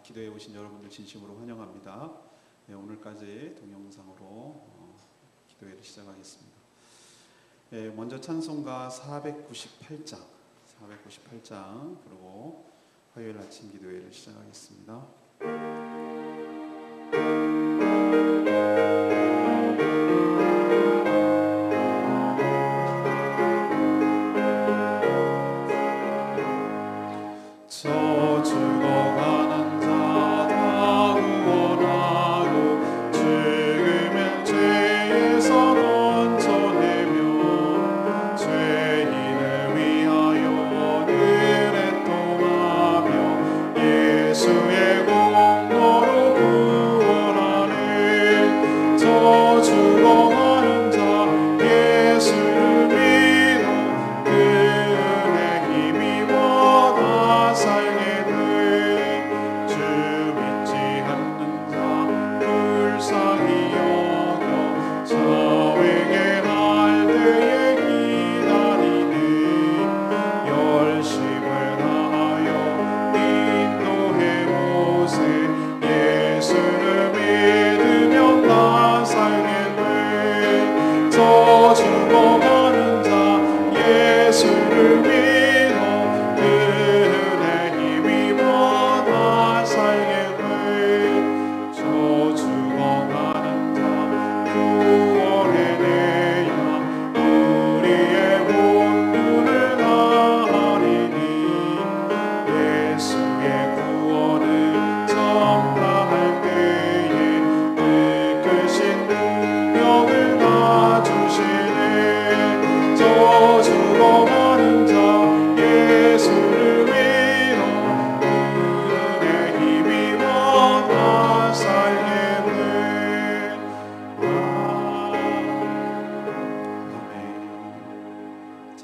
기도해 오신 여러분들 진심으로 환영합니다. 네, 오늘까지 동영상으로 기도회를 시작하겠습니다. 네, 먼저 찬송가 498장 그리고 화요일 아침 기도회를 시작하겠습니다.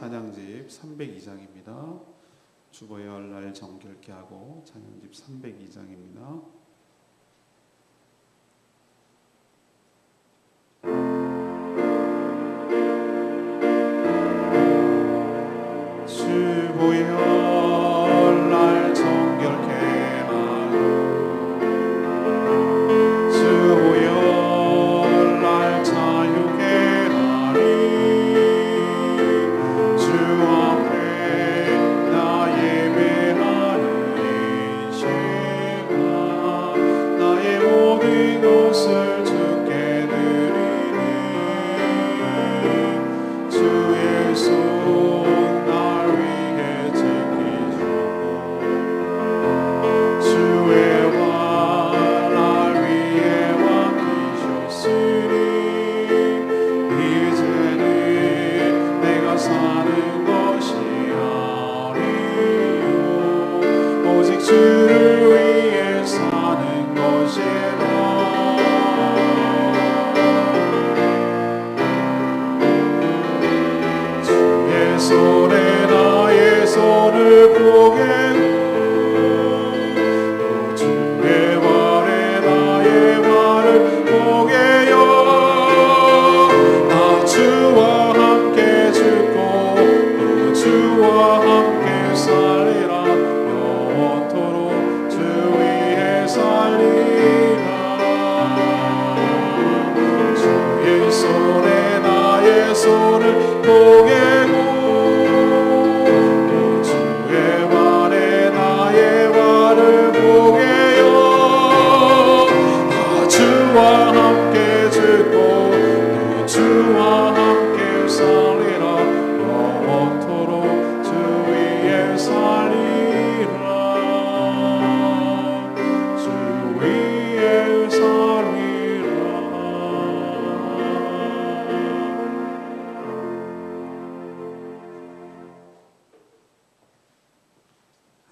찬양집 302장입니다. 죽어야 할 날 정결케 하고 찬양집 302장입니다.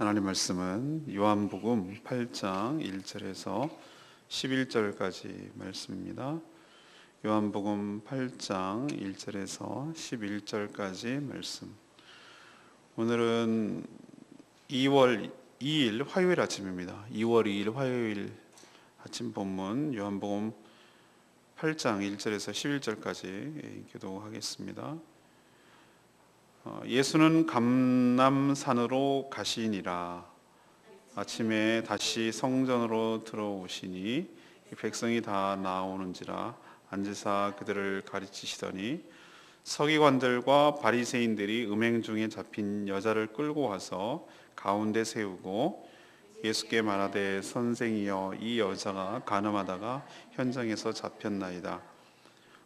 하나님 말씀은 요한복음 8장 1절에서 11절까지 말씀입니다. 요한복음 8장 1절에서 11절까지 말씀. 오늘은 2월 2일 화요일 아침입니다. 2월 2일 화요일 아침 본문 요한복음 8장 1절에서 11절까지 교독하겠습니다. 예수는 감람산으로 가시니라. 아침에 다시 성전으로 들어오시니 이 백성이 다 나오는지라 앉으사 그들을 가르치시더니 서기관들과 바리새인들이 음행 중에 잡힌 여자를 끌고 와서 가운데 세우고 예수께 말하되 선생이여 이 여자가 간음하다가 현장에서 잡혔나이다.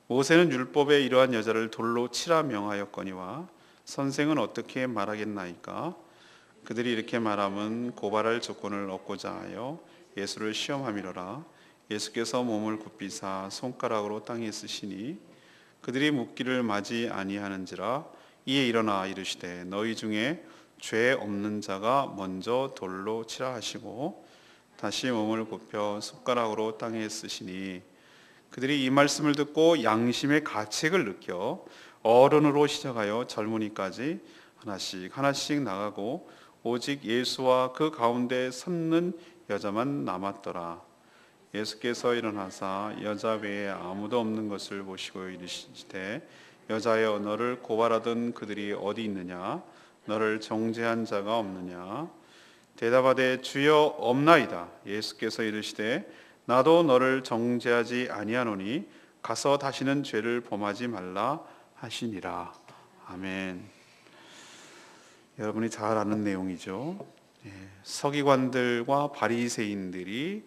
모세는 율법에 이러한 여자를 돌로 치라 명하였거니와 선생은 어떻게 말하겠나이까? 그들이 이렇게 말하면 고발할 조건을 얻고자 하여 예수를 시험함이로라. 예수께서 몸을 굽히사 손가락으로 땅에 쓰시니 그들이 묻기를 마지 아니하는지라. 이에 일어나 이르시되 너희 중에 죄 없는 자가 먼저 돌로 치라 하시고 다시 몸을 굽혀 손가락으로 땅에 쓰시니 그들이 이 말씀을 듣고 양심의 가책을 느껴 어른으로 시작하여 젊은이까지 하나씩 하나씩 나가고 오직 예수와 그 가운데 섰는 여자만 남았더라. 예수께서 일어나사 여자 외에 아무도 없는 것을 보시고 이르시되 여자여 너를 고발하던 그들이 어디 있느냐? 너를 정죄한 자가 없느냐? 대답하되 주여 없나이다. 예수께서 이르시되 나도 너를 정죄하지 아니하노니 가서 다시는 죄를 범하지 말라 하시니라. 아멘. 여러분이 잘 아는 내용이죠. 서기관들과 바리새인들이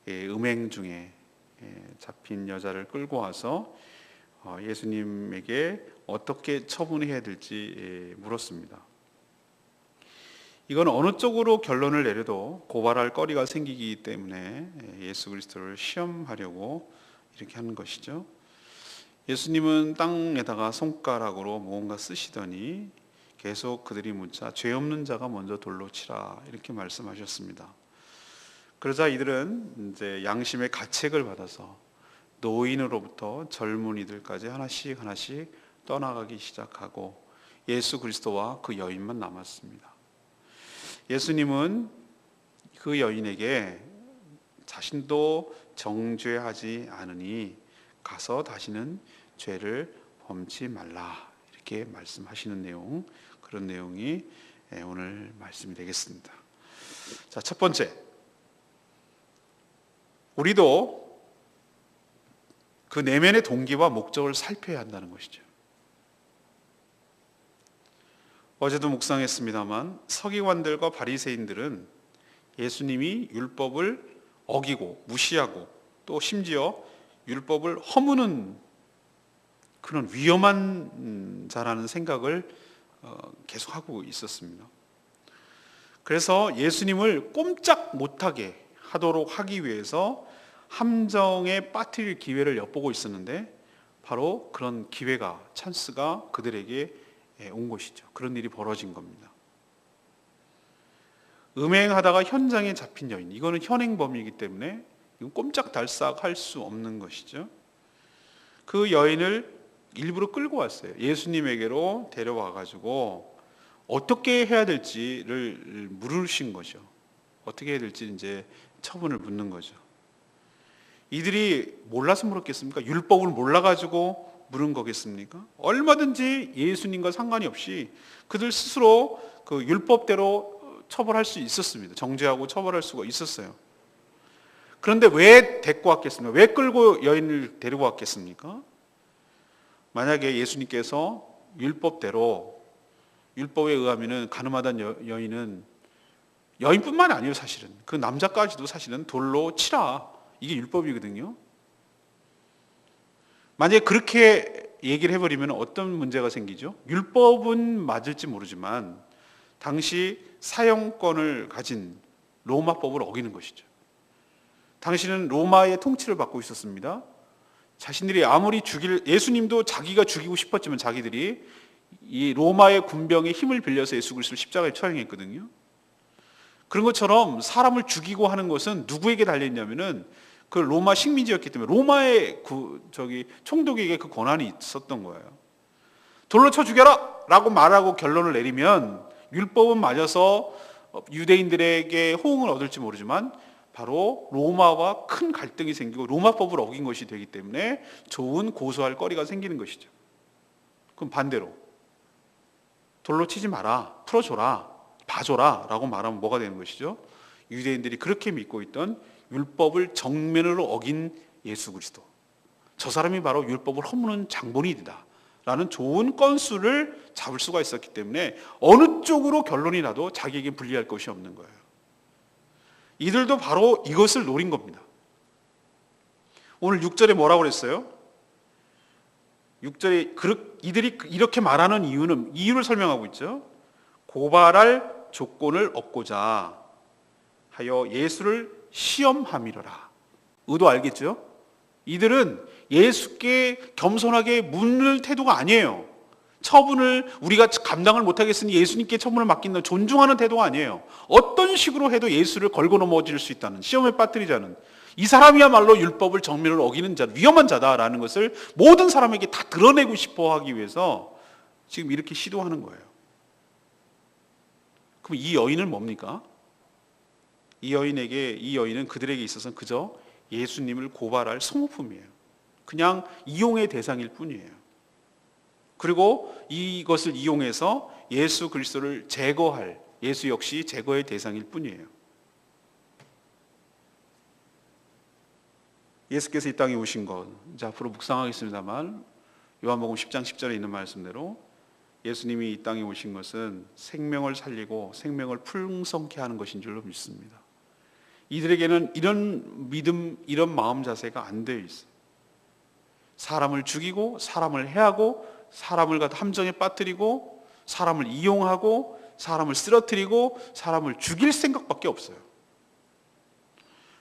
음행 중에 잡힌 여자를 끌고 와서 예수님에게 어떻게 처분해야 될지 물었습니다. 이건 어느 쪽으로 결론을 내려도 고발할 거리가 생기기 때문에 예수 그리스도를 시험하려고 이렇게 하는 것이죠. 예수님은 땅에다가 손가락으로 무언가 쓰시더니 계속 그들이 묻자 죄 없는 자가 먼저 돌로 치라 이렇게 말씀하셨습니다. 그러자 이들은 이제 양심의 가책을 받아서 노인으로부터 젊은이들까지 하나씩 하나씩 떠나가기 시작하고 예수 그리스도와 그 여인만 남았습니다. 예수님은 그 여인에게 자신도 정죄하지 않으니 가서 다시는 죄를 범치 말라 이렇게 말씀하시는 내용, 그런 내용이 오늘 말씀이 되겠습니다. 자, 첫 번째, 우리도 그 내면의 동기와 목적을 살펴야 한다는 것이죠. 어제도 묵상했습니다만 서기관들과 바리새인들은 예수님이 율법을 어기고 무시하고 또 심지어 율법을 허무는 그런 위험한 자라는 생각을 계속하고 있었습니다. 그래서 예수님을 꼼짝 못하게 하도록 하기 위해서 함정에 빠뜨릴 기회를 엿보고 있었는데 바로 그런 기회가, 찬스가 그들에게 온 것이죠. 그런 일이 벌어진 겁니다. 음행하다가 현장에 잡힌 여인, 이거는 현행범이기 때문에 이건 꼼짝달싹 할 수 없는 것이죠. 그 여인을 일부러 끌고 왔어요. 예수님에게로 데려와 가지고 어떻게 해야 될지를 물으신 거죠. 어떻게 해야 될지 이제 처분을 묻는 거죠. 이들이 몰라서 물었겠습니까? 율법을 몰라가지고 물은 거겠습니까? 얼마든지 예수님과 상관이 없이 그들 스스로 그 율법대로 처벌할 수 있었습니다. 정죄하고 처벌할 수가 있었어요. 그런데 왜 데리고 왔겠습니까? 왜 끌고 여인을 데리고 왔겠습니까? 만약에 예수님께서 율법대로, 율법에 의하면은 가늠하던 여인은, 여인뿐만 아니에요. 사실은 그 남자까지도 사실은 돌로 치라, 이게 율법이거든요. 만약에 그렇게 얘기를 해버리면 어떤 문제가 생기죠? 율법은 맞을지 모르지만 당시 사형권을 가진 로마법을 어기는 것이죠. 당신은 로마의 통치를 받고 있었습니다. 자신들이 아무리 예수님도 자기가 죽이고 싶었지만 자기들이 이 로마의 군병의 힘을 빌려서 예수 그리스도를 십자가에 처형했거든요. 그런 것처럼 사람을 죽이고 하는 것은 누구에게 달려있냐면은 그 로마 식민지였기 때문에 로마의 총독에게 그 권한이 있었던 거예요. 돌로 쳐 죽여라! 라고 말하고 결론을 내리면 율법은 맞아서 유대인들에게 호응을 얻을지 모르지만 바로 로마와 큰 갈등이 생기고 로마법을 어긴 것이 되기 때문에 좋은 고소할 거리가 생기는 것이죠. 그럼 반대로 돌로 치지 마라, 풀어줘라, 봐줘라 라고 말하면 뭐가 되는 것이죠? 유대인들이 그렇게 믿고 있던 율법을 정면으로 어긴 예수 그리스도. 저 사람이 바로 율법을 허무는 장본인이다 라는 좋은 건수를 잡을 수가 있었기 때문에 어느 쪽으로 결론이 나도 자기에게 불리할 것이 없는 거예요. 이들도 바로 이것을 노린 겁니다. 오늘 6절에 뭐라고 그랬어요? 6절에 이들이 이렇게 말하는 이유를 설명하고 있죠. 고발할 조건을 얻고자 하여 예수를 시험함이로라. 의도 알겠죠? 이들은 예수께 겸손하게 묻는 태도가 아니에요. 처분을 우리가 감당을 못하겠으니 예수님께 처분을 맡긴다, 존중하는 태도가 아니에요. 어떤 식으로 해도 예수를 걸고 넘어질 수 있다는, 시험에 빠뜨리자는, 이 사람이야말로 율법을 정면으로 어기는 자, 위험한 자다라는 것을 모든 사람에게 다 드러내고 싶어 하기 위해서 지금 이렇게 시도하는 거예요. 그럼 이 여인은 뭡니까? 이 여인은 그들에게 있어서는 그저 예수님을 고발할 소모품이에요. 그냥 이용의 대상일 뿐이에요. 그리고 이것을 이용해서 예수 그리스도를 제거할, 예수 역시 제거의 대상일 뿐이에요. 예수께서 이 땅에 오신 것, 이제 앞으로 묵상하겠습니다만 요한복음 10장 10절에 있는 말씀대로 예수님이 이 땅에 오신 것은 생명을 살리고 생명을 풍성케 하는 것인 줄로 믿습니다. 이들에게는 이런 믿음, 이런 마음 자세가 안 되어 있어요. 사람을 죽이고 사람을 해하고 사람을 갖다 함정에 빠뜨리고 사람을 이용하고 사람을 쓰러뜨리고 사람을 죽일 생각밖에 없어요.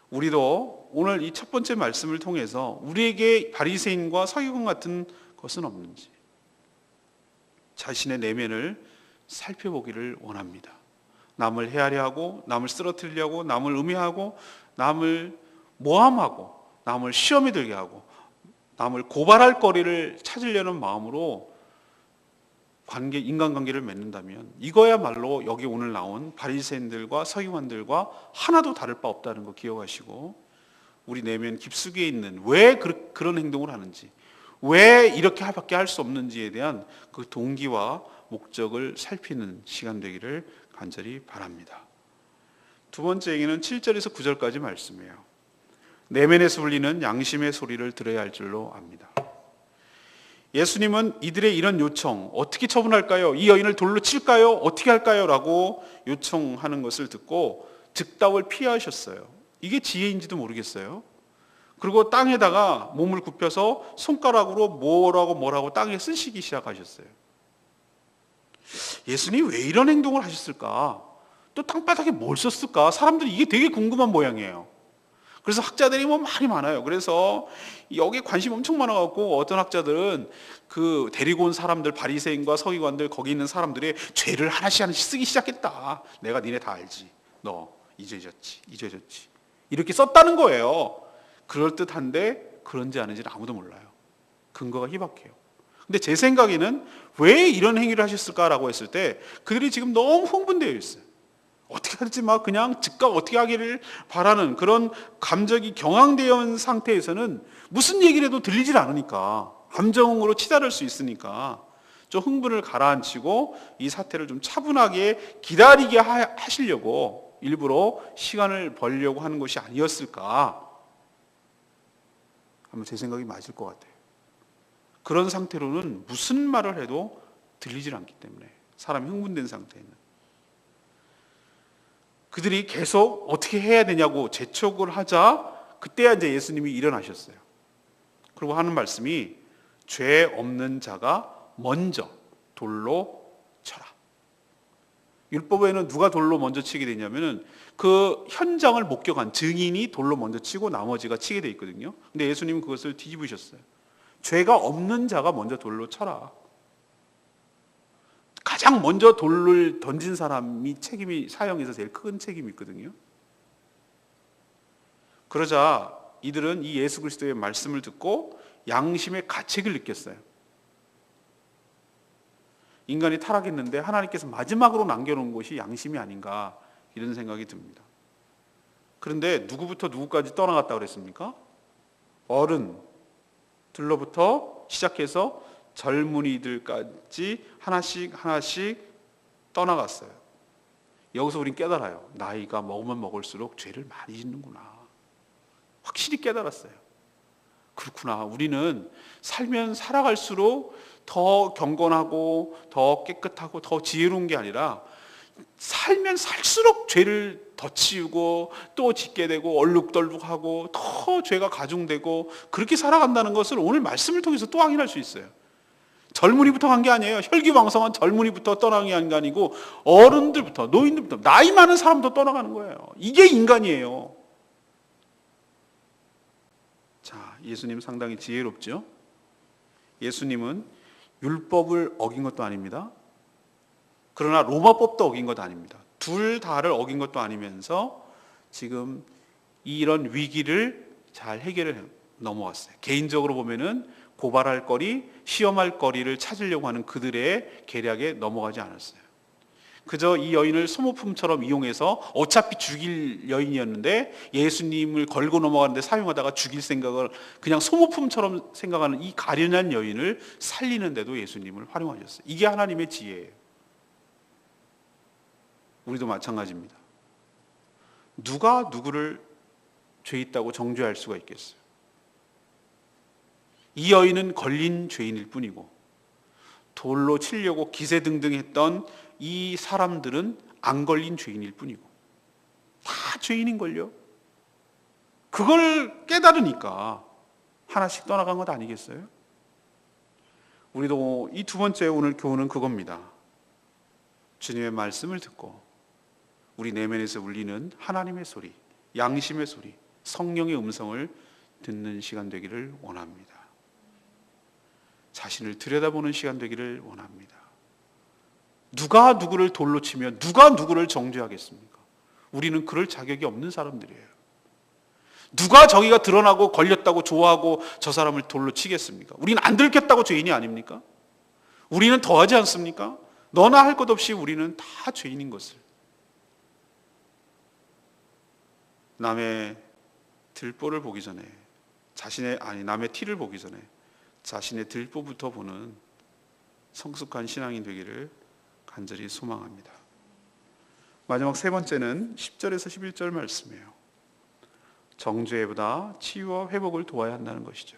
우리도 오늘 이 첫 번째 말씀을 통해서 우리에게 바리새인과 서기관 같은 것은 없는지 자신의 내면을 살펴보기를 원합니다. 남을 헤아려 하고 남을 쓰러뜨리려고 남을 음해하고 남을 모함하고 남을 시험에 들게 하고 남을 고발할 거리를 찾으려는 마음으로 인간관계를 맺는다면 이거야말로 여기 오늘 나온 바리새인들과 서기관들과 하나도 다를 바 없다는 거 기억하시고 우리 내면 깊숙이 있는 왜 그런 행동을 하는지 왜 이렇게밖에 할 수 없는지에 대한 그 동기와 목적을 살피는 시간 되기를 간절히 바랍니다. 두 번째 얘기는 7절에서 9절까지 말씀이에요. 내면에서 울리는 양심의 소리를 들어야 할 줄로 압니다. 예수님은 이들의 이런 요청, 어떻게 처분할까요? 이 여인을 돌로 칠까요? 어떻게 할까요? 라고 요청하는 것을 듣고 즉답을 피하셨어요. 이게 지혜인지도 모르겠어요. 그리고 땅에다가 몸을 굽혀서 손가락으로 뭐라고 땅에 쓰시기 시작하셨어요. 예수님이 왜 이런 행동을 하셨을까? 또 땅바닥에 뭘 썼을까? 사람들이 이게 되게 궁금한 모양이에요. 그래서 학자들이 말이 많아요. 그래서 여기에 관심 엄청 많아갖고 어떤 학자들은 그 데리고 온 사람들, 바리새인과 서기관들, 거기 있는 사람들의 죄를 하나씩 쓰기 시작했다. 내가 니네 다 알지. 너 잊어졌지. 이렇게 썼다는 거예요. 그럴듯한데 그런지 아닌지는 아무도 몰라요. 근거가 희박해요. 근데 제 생각에는 왜 이런 행위를 하셨을까라고 했을 때 그들이 지금 너무 흥분되어 있어요. 어떻게 할지 그냥 즉각 어떻게 하기를 바라는 그런 감정이 경황되어 있는 상태에서는 무슨 얘기를 해도 들리질 않으니까 감정으로 치달을 수 있으니까 좀 흥분을 가라앉히고 이 사태를 좀 차분하게 기다리게 하시려고 일부러 시간을 벌려고 하는 것이 아니었을까 하면 제 생각이 맞을 것 같아요. 그런 상태로는 무슨 말을 해도 들리질 않기 때문에 사람이 흥분된 상태에는 그들이 계속 어떻게 해야 되냐고 재촉을 하자 그때야 이제 예수님이 일어나셨어요. 그리고 하는 말씀이 죄 없는 자가 먼저 돌로 쳐라. 율법에는 누가 돌로 먼저 치게 되냐면은 그 현장을 목격한 증인이 돌로 먼저 치고 나머지가 치게 돼 있거든요. 근데 예수님은 그것을 뒤집으셨어요. 죄가 없는 자가 먼저 돌로 쳐라. 가장 먼저 돌을 던진 사람이 사형에서 제일 큰 책임이 있거든요. 그러자 이들은 이 예수 그리스도의 말씀을 듣고 양심의 가책을 느꼈어요. 인간이 타락했는데 하나님께서 마지막으로 남겨놓은 것이 양심이 아닌가 이런 생각이 듭니다. 그런데 누구부터 누구까지 떠나갔다고 그랬습니까? 어른들로부터 시작해서 젊은이들까지 하나씩 떠나갔어요. 여기서 우린 깨달아요. 나이가 먹으면 먹을수록 죄를 많이 짓는구나. 확실히 깨달았어요. 그렇구나. 우리는 살면 살아갈수록 더 경건하고 더 깨끗하고 더 지혜로운 게 아니라 살면 살수록 죄를 더 치우고 또 짓게 되고 얼룩덜룩하고 더 죄가 가중되고 그렇게 살아간다는 것을 오늘 말씀을 통해서 또 확인할 수 있어요. 젊은이부터 간 게 아니에요. 혈기왕성한 젊은이부터 떠나는 게 아니고 어른들부터, 노인들부터, 나이 많은 사람도 떠나가는 거예요. 이게 인간이에요. 자, 예수님 상당히 지혜롭죠? 예수님은 율법을 어긴 것도 아닙니다. 그러나 로마법도 어긴 것도 아닙니다. 둘 다를 어긴 것도 아니면서 지금 이런 위기를 잘 해결해 넘어왔어요. 개인적으로 보면은 고발할 거리, 시험할 거리를 찾으려고 하는 그들의 계략에 넘어가지 않았어요. 그저 이 여인을 소모품처럼 이용해서 어차피 죽일 여인이었는데 예수님을 걸고 넘어가는데 사용하다가 죽일 생각을 그냥 소모품처럼 생각하는 이 가련한 여인을 살리는데도 예수님을 활용하셨어요. 이게 하나님의 지혜예요. 우리도 마찬가지입니다. 누가 누구를 죄 있다고 정죄할 수가 있겠어요? 이 여인은 걸린 죄인일 뿐이고 돌로 치려고 기세등등했던 이 사람들은 안 걸린 죄인일 뿐이고 다 죄인인걸요. 그걸 깨달으니까 하나씩 떠나간 것 아니겠어요? 우리도 이 두 번째 오늘 교훈은 그겁니다. 주님의 말씀을 듣고 우리 내면에서 울리는 하나님의 소리, 양심의 소리, 성령의 음성을 듣는 시간 되기를 원합니다. 자신을 들여다보는 시간 되기를 원합니다. 누가 누구를 돌로 치며 누가 누구를 정죄하겠습니까? 우리는 그럴 자격이 없는 사람들이에요. 누가 저기가 드러나고 걸렸다고 좋아하고 저 사람을 돌로 치겠습니까? 우리는 안 들켰다고 죄인이 아닙니까? 우리는 더하지 않습니까? 너나 할 것 없이 우리는 다 죄인인 것을. 남의 들보를 보기 전에 남의 티를 보기 전에 자신의 들보부터 보는 성숙한 신앙이 되기를 간절히 소망합니다. 마지막 세 번째는 10절에서 11절 말씀이에요. 정죄보다 치유와 회복을 도와야 한다는 것이죠.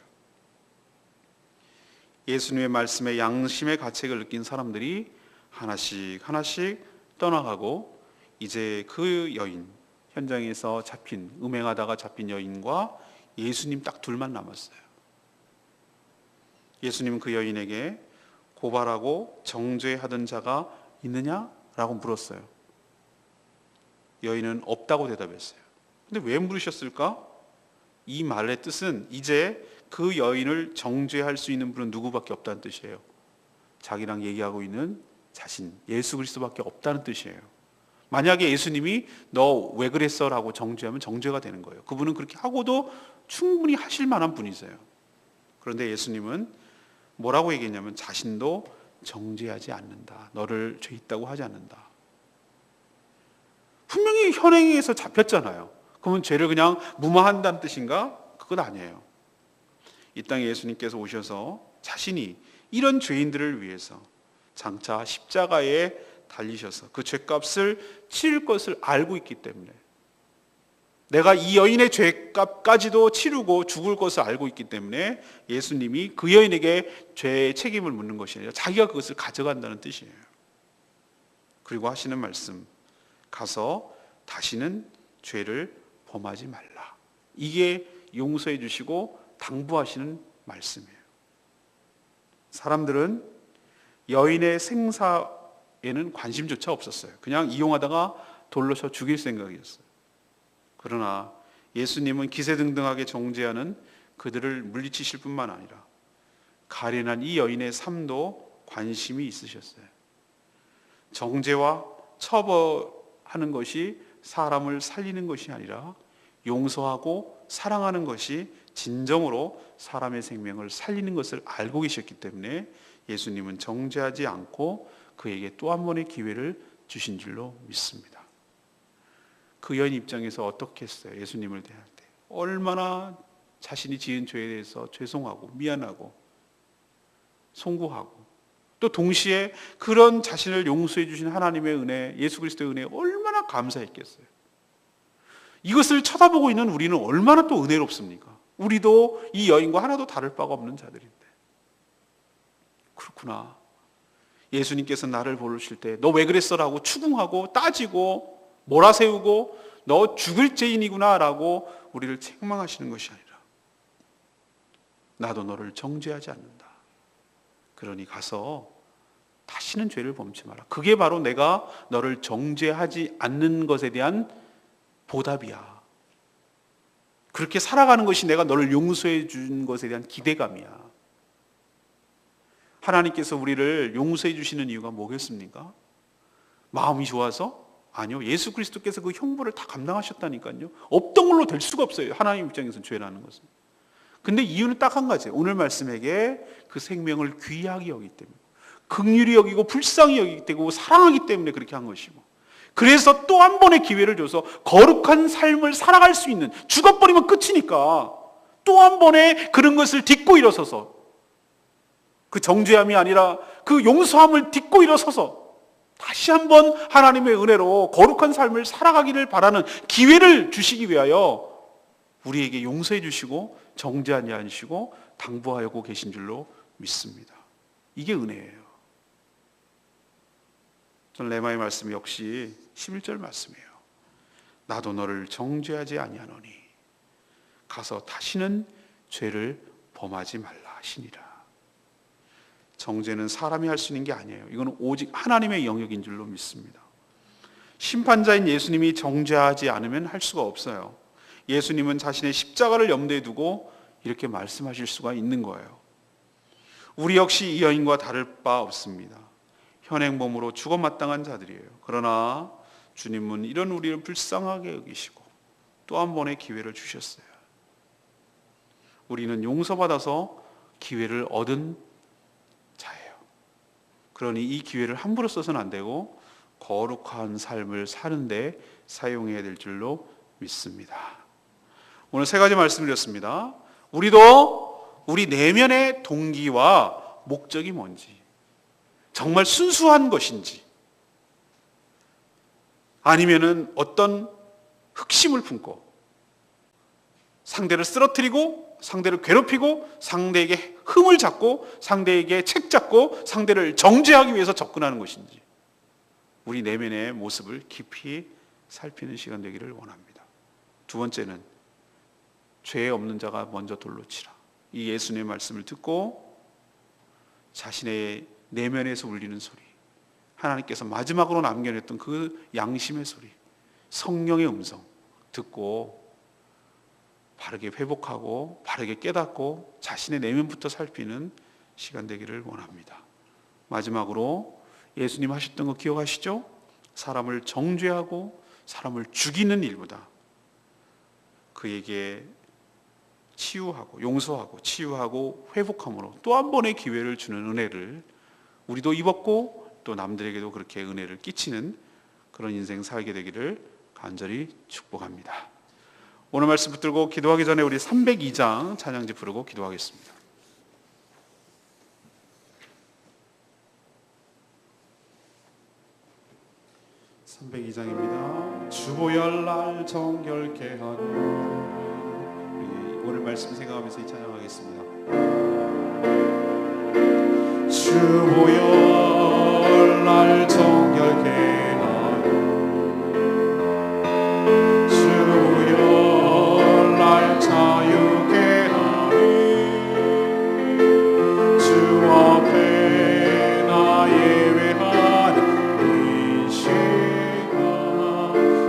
예수님의 말씀에 양심의 가책을 느낀 사람들이 하나씩 떠나가고 이제 그 여인, 현장에서 음행하다가 잡힌 여인과 예수님 딱 둘만 남았어요. 예수님은 그 여인에게 고발하고 정죄하던 자가 있느냐라고 물었어요. 여인은 없다고 대답했어요. 근데 왜 물으셨을까? 이 말의 뜻은 이제 그 여인을 정죄할 수 있는 분은 누구밖에 없다는 뜻이에요. 자기랑 얘기하고 있는 자신, 예수 그리스도밖에 없다는 뜻이에요. 만약에 예수님이 너 왜 그랬어? 라고 정죄하면 정죄가 되는 거예요. 그분은 그렇게 하고도 충분히 하실 만한 분이세요. 그런데 예수님은 뭐라고 얘기했냐면 자신도 정죄하지 않는다. 너를 죄 있다고 하지 않는다. 분명히 현행에서 잡혔잖아요. 그러면 죄를 그냥 무마한다는 뜻인가? 그건 아니에요. 이 땅에 예수님께서 오셔서 자신이 이런 죄인들을 위해서 장차 십자가에 달리셔서 그 죄값을 치를 것을 알고 있기 때문에 내가 이 여인의 죄값까지도 치르고 죽을 것을 알고 있기 때문에 예수님이 그 여인에게 죄의 책임을 묻는 것이 아니라 자기가 그것을 가져간다는 뜻이에요. 그리고 하시는 말씀, 가서 다시는 죄를 범하지 말라. 이게 용서해 주시고 당부하시는 말씀이에요. 사람들은 여인의 생사에는 관심조차 없었어요. 그냥 이용하다가 돌로 쳐 죽일 생각이었어요. 그러나 예수님은 기세등등하게 정죄하는 그들을 물리치실 뿐만 아니라 가련한 이 여인의 삶도 관심이 있으셨어요. 정죄와 처벌하는 것이 사람을 살리는 것이 아니라 용서하고 사랑하는 것이 진정으로 사람의 생명을 살리는 것을 알고 계셨기 때문에 예수님은 정죄하지 않고 그에게 또 한 번의 기회를 주신 줄로 믿습니다. 그 여인 입장에서 어떻게 했어요? 예수님을 대할 때 얼마나 자신이 지은 죄에 대해서 죄송하고 미안하고 송구하고 또 동시에 그런 자신을 용서해 주신 하나님의 은혜, 예수 그리스도의 은혜에 얼마나 얼마나 감사했겠어요. 이것을 쳐다보고 있는 우리는 얼마나 또 은혜롭습니까? 우리도 이 여인과 하나도 다를 바가 없는 자들인데. 그렇구나. 예수님께서 나를 부르실 때 너 왜 그랬어? 라고 추궁하고 따지고 몰아세우고 너 죽을 죄인이구나 라고 우리를 책망하시는 것이 아니라 나도 너를 정죄하지 않는다. 그러니 가서 다시는 죄를 범치 마라. 그게 바로 내가 너를 정죄하지 않는 것에 대한 보답이야. 그렇게 살아가는 것이 내가 너를 용서해 준 것에 대한 기대감이야. 하나님께서 우리를 용서해 주시는 이유가 뭐겠습니까? 마음이 좋아서? 아니요. 예수 그리스도께서 그 형벌을 다 감당하셨다니까요. 없던 걸로 될 수가 없어요. 하나님 입장에서는 죄라는 것은. 근데 이유는 딱 한 가지예요. 오늘 말씀에게 그 생명을 귀하게 여기기 때문에, 긍휼히 여기고 불쌍히 여기기 때문에, 사랑하기 때문에 그렇게 한 것이고, 그래서 또 한 번의 기회를 줘서 거룩한 삶을 살아갈 수 있는, 죽어버리면 끝이니까 또 한 번의 그런 것을 딛고 일어서서, 그 정죄함이 아니라 그 용서함을 딛고 일어서서 다시 한번 하나님의 은혜로 거룩한 삶을 살아가기를 바라는 기회를 주시기 위하여 우리에게 용서해 주시고 정죄하지 않으시고 당부하고 계신 줄로 믿습니다. 이게 은혜예요. 저는 레마의 말씀 역시 11절 말씀이에요. 나도 너를 정죄하지 아니하노니 가서 다시는 죄를 범하지 말라 하시니라. 정죄는 사람이 할 수 있는 게 아니에요. 이건 오직 하나님의 영역인 줄로 믿습니다. 심판자인 예수님이 정죄하지 않으면 할 수가 없어요. 예수님은 자신의 십자가를 염두에 두고 이렇게 말씀하실 수가 있는 거예요. 우리 역시 이 여인과 다를 바 없습니다. 현행범으로 죽어 마땅한 자들이에요. 그러나 주님은 이런 우리를 불쌍하게 여기시고 또 한 번의 기회를 주셨어요. 우리는 용서받아서 기회를 얻은 자예요. 그러니 이 기회를 함부로 써서는 안 되고 거룩한 삶을 사는데 사용해야 될 줄로 믿습니다. 오늘 세 가지 말씀드렸습니다. 우리도 우리 내면의 동기와 목적이 뭔지, 정말 순수한 것인지, 아니면은 어떤 흑심을 품고 상대를 쓰러뜨리고 상대를 괴롭히고 상대에게 흠을 잡고 상대에게 책 잡고 상대를 정죄하기 위해서 접근하는 것인지, 우리 내면의 모습을 깊이 살피는 시간 되기를 원합니다. 두 번째는 죄 없는 자가 먼저 돌로 치라. 이 예수님의 말씀을 듣고 자신의 내면에서 울리는 소리, 하나님께서 마지막으로 남겨냈던 그 양심의 소리, 성령의 음성 듣고 바르게 회복하고 바르게 깨닫고 자신의 내면부터 살피는 시간 되기를 원합니다. 마지막으로 예수님 하셨던 거 기억하시죠? 사람을 정죄하고 사람을 죽이는 일보다 그에게 치유하고 용서하고 치유하고 회복함으로 또 한 번의 기회를 주는 은혜를 우리도 입었고 또 남들에게도 그렇게 은혜를 끼치는 그런 인생 살게 되기를 간절히 축복합니다. 오늘 말씀 붙들고 기도하기 전에 우리 302장 찬양지 부르고 기도하겠습니다. 302장입니다. 주보혈날 정결케 하는, 오늘 말씀 생각하면서 이 찬양하겠습니다. 주보혈날 정결케 하는, 주보혈날 자유케 하는, 주 앞에 나 예배하는 이 시간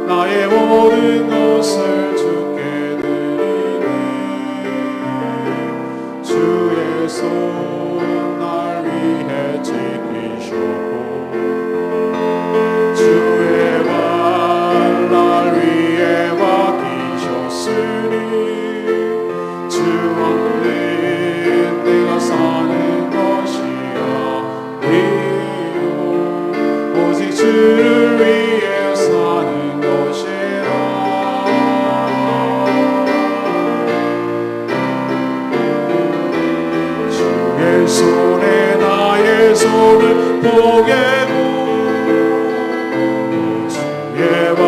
나의 모든 것을 주께 드리니 주의 손 날 위해 지키셨고 주의 발 날 위해 맡기셨으니 주 안에 내가 사는 것이 아니요 오직 주를 위해 사는 것이라. 주의 손에 나의 손을 보게고 주의 발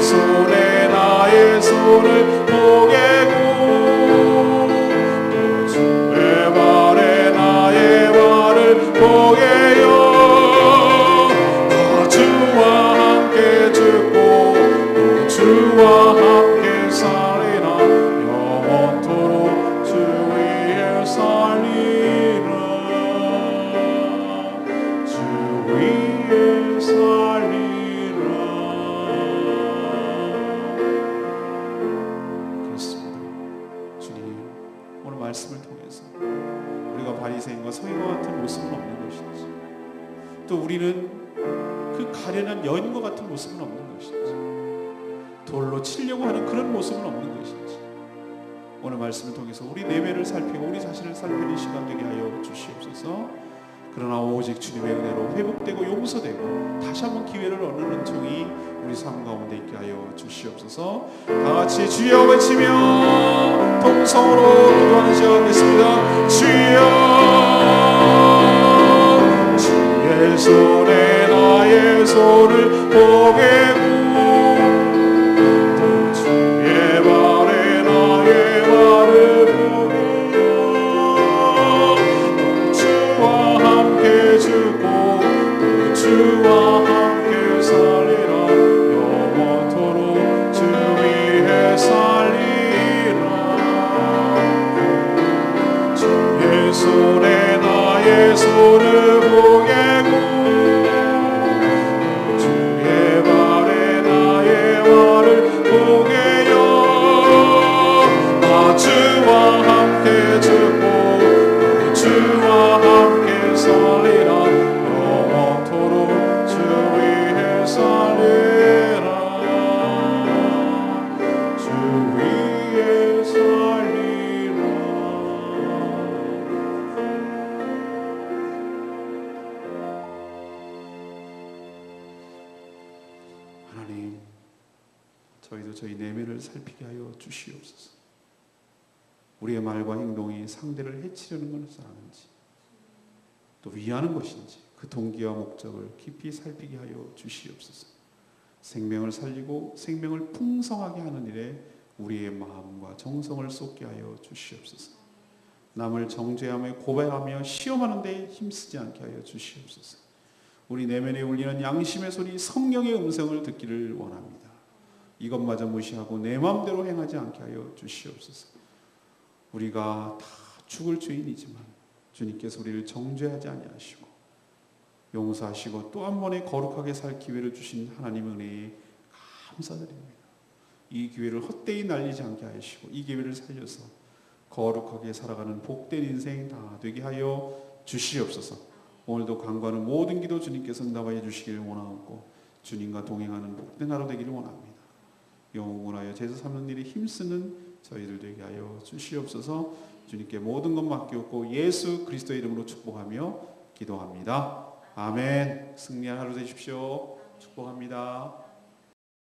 손에 나의 손을 보게고 또 주의 발에 나의 발을 보게요. 나 주와 함께 죽고 또 주와 함께 살리라. 영원토록 주 위에 살리라. 주 위에 살리라. 말씀을 통해서 우리가 바리새인과 서기관 같은 모습은 없는 것인지, 또 우리는 그 가련한 여인과 같은 모습은 없는 것인지, 돌로 치려고 하는 그런 모습은 없는 것인지, 오늘 말씀을 통해서 우리 내면을 살피고 우리 자신을 살피는 시간 되게 하여 주시옵소서. 그러나 오직 주님의 은혜로 회복되고 용서되고 다시 한번 기회를 얻는 은총이 우리 삶 가운데 있게 하여 주시옵소서. 다 같이 주여 외치며 통성으로 기도하는 시간 됐습니다. 주여, 주의 손에 나의 손을 보게고 또 주의 발에 나의 발을 보게요. 주와 함께 죽고 또 주와 함께 살리라. 영원토록 주 위에 살리라. 주의 손에 나의 손을 보게고 주의 발에 나의 발을 보게요. 나 주와 함께 죽고 또 주와 함께 살리라. 영원토록 주 위에 살리라. 주 위에 살리라. 하나님, 저희도 저희 내면을 살피게 하여 주시옵소서. 우리의 말과 행동이 상대를 해치려는 것을 아는지, 또 위하는 것인지 그 동기와 목적을 깊이 살피게 하여 주시옵소서. 생명을 살리고 생명을 풍성하게 하는 일에 우리의 마음과 정성을 쏟게 하여 주시옵소서. 남을 정죄하며 고발하며 시험하는 데 힘쓰지 않게 하여 주시옵소서. 우리 내면에 울리는 양심의 소리, 성령의 음성을 듣기를 원합니다. 이것마저 무시하고 내 마음대로 행하지 않게 하여 주시옵소서. 우리가 다 죽을 죄인이지만 주님께서 우리를 정죄하지 아니하시고 용서하시고 또 한 번의 거룩하게 살 기회를 주신 하나님 은혜에 감사드립니다. 이 기회를 헛되이 날리지 않게 하시고 이 기회를 살려서 거룩하게 살아가는 복된 인생 다 되게 하여 주시옵소서. 오늘도 간구하는 모든 기도 주님께서 응답하여 주시기를 원하옵고 주님과 동행하는 복된 하루 되기를 원합니다. 영원하여 제사 삼는 일에 힘쓰는 저희들 되게 하여 주시옵소서. 주님께 모든 것 맡기옵고 예수 그리스도의 이름으로 축복하며 기도합니다. 아멘. 승리한 하루 되십시오. 축복합니다.